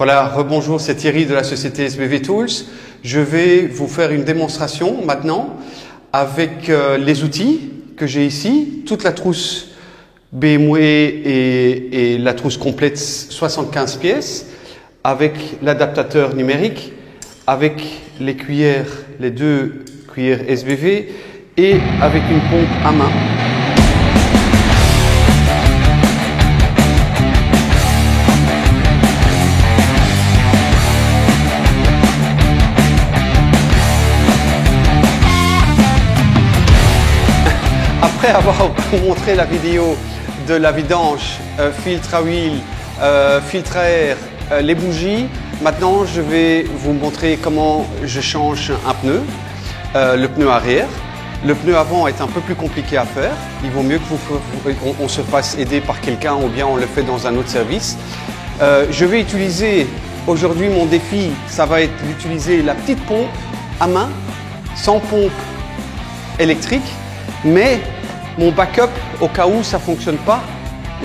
Voilà, rebonjour, c'est Thierry de la société SBV Tools. Je vais vous faire une démonstration maintenant avec les outils que j'ai ici, toute la trousse BMW et la trousse complète 75 pièces, avec l'adaptateur numérique, avec les cuillères, les 2 cuillères SBV et avec une pompe à main. Après avoir montré la vidéo de la vidange, filtre à huile, filtre à air, les bougies, maintenant je vais vous montrer comment je change un pneu, le pneu arrière. Le pneu avant est un peu plus compliqué à faire. Il vaut mieux qu'on se fasse aider par quelqu'un ou bien on le fait dans un autre service. Je vais utiliser aujourd'hui mon défi, ça va être d'utiliser la petite pompe à main, sans pompe électrique, mais mon backup, au cas où ça ne fonctionne pas,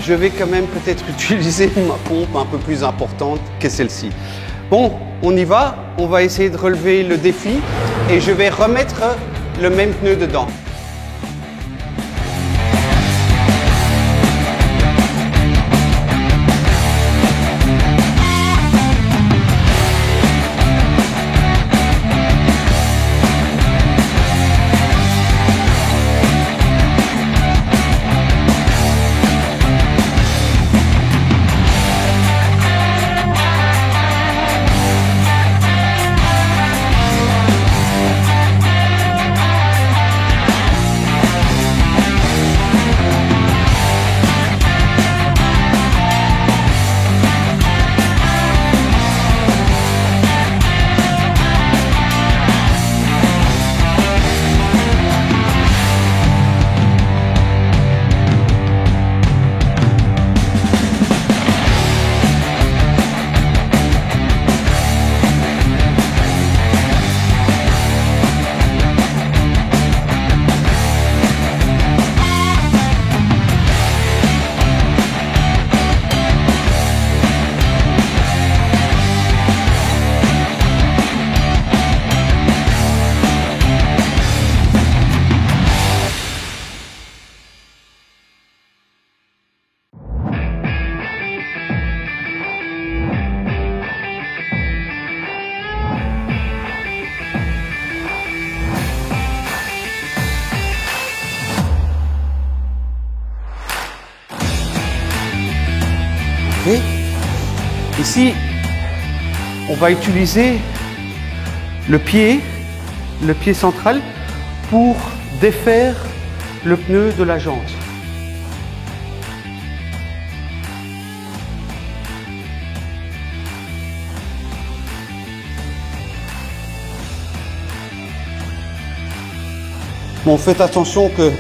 je vais quand même peut-être utiliser ma pompe un peu plus importante que celle-ci. Bon, on y va, on va essayer de relever le défi et je vais remettre le même pneu dedans. Okay. Ici, on va utiliser le pied central pour défaire le pneu de la jante. Bon, faites attention que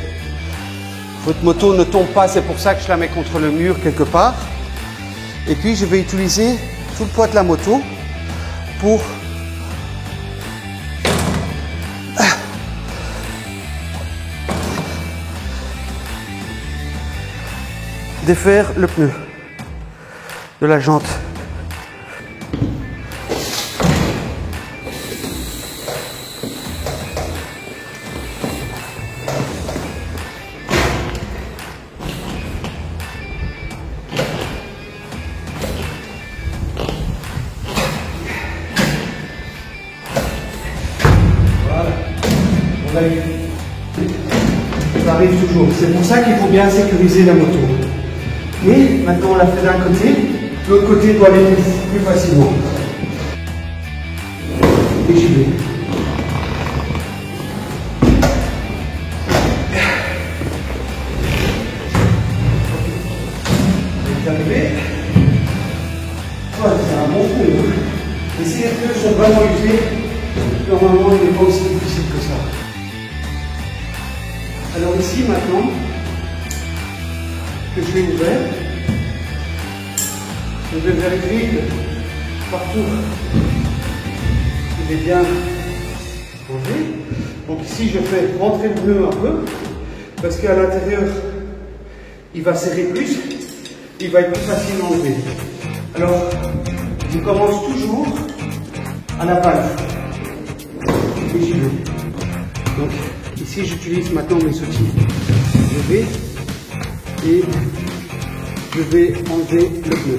votre moto ne tombe pas, c'est pour ça que je la mets contre le mur quelque part. Et puis je vais utiliser tout le poids de la moto pour défaire le pneu de la jante. Ça arrive toujours. C'est pour ça qu'il faut bien sécuriser la moto. Et maintenant on l'a fait d'un côté, l'autre côté doit aller plus facilement. Et j'y vais. Vous arrivez. Voilà, c'est un bon pneu. Et si les pneus sont vraiment usés, normalement il n'est pas aussi difficile que ça. Alors ici maintenant que je l'ai ouvert, je vais vérifier que partout il est bien rangé. Donc ici je fais rentrer le pneu un peu parce qu'à l'intérieur il va serrer plus, il va être plus facile à enlever. Alors je commence toujours à la valve. Et j'y vais. Donc ici j'utilise maintenant mes outils. Je vais et je vais enlever le pneu.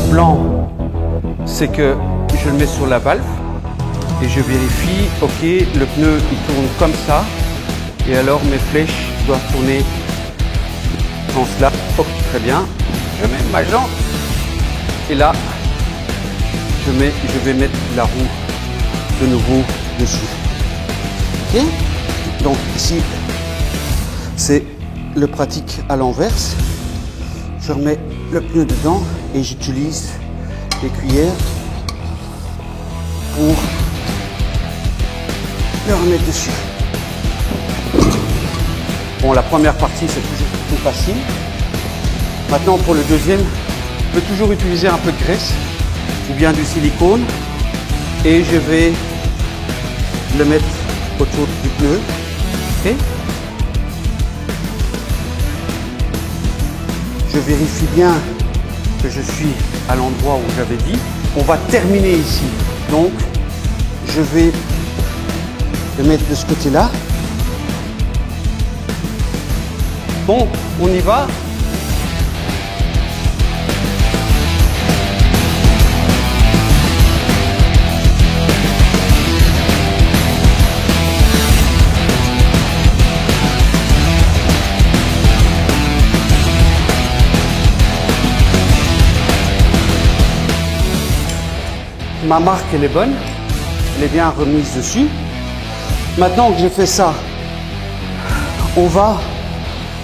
Blanc, c'est que je le mets sur la valve et je vérifie, ok, le pneu il tourne comme ça et alors mes flèches doivent tourner dans cela. Ok, très bien, je mets ma jambe et là je vais mettre la roue de nouveau dessus. Ok, donc ici c'est le pratique à l'inverse. Je remets le pneu dedans et j'utilise les cuillères pour le remettre dessus. Bon, la première partie c'est toujours plus facile. Maintenant pour le deuxième, je peux toujours utiliser un peu de graisse ou bien du silicone et je vais le mettre autour du pneu. Okay. Je vérifie bien que je suis à l'endroit où j'avais dit. On va terminer ici. Donc, je vais le mettre de ce côté-là. Bon, on y va. Ma marque, elle est bonne, elle est bien remise dessus. Maintenant que j'ai fait ça, on va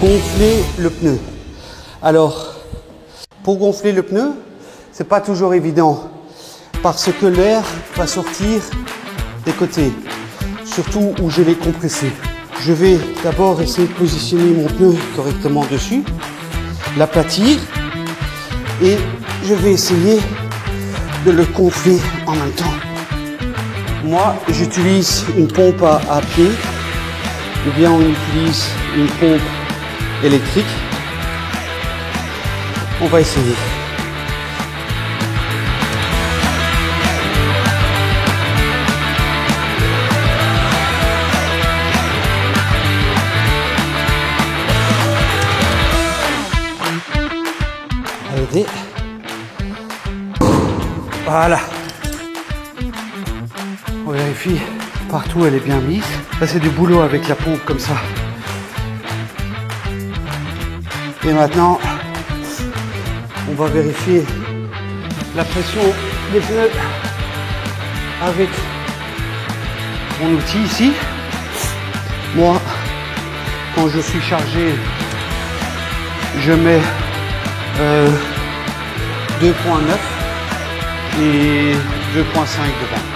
gonfler le pneu. Alors, pour gonfler le pneu, c'est pas toujours évident parce que l'air va sortir des côtés, surtout où je l'ai compressé. Je vais d'abord essayer de positionner mon pneu correctement dessus, l'aplatir et je vais essayer de le gonfler en même temps. Moi, j'utilise une pompe à pied ou bien on utilise une pompe électrique. On va essayer. Allez. Voilà. On vérifie partout, elle est bien mise. Ça c'est du boulot avec la pompe comme ça. Et maintenant, on va vérifier la pression des pneus avec mon outil ici. Moi, quand je suis chargé, je mets 2.9 et 2.5 devant.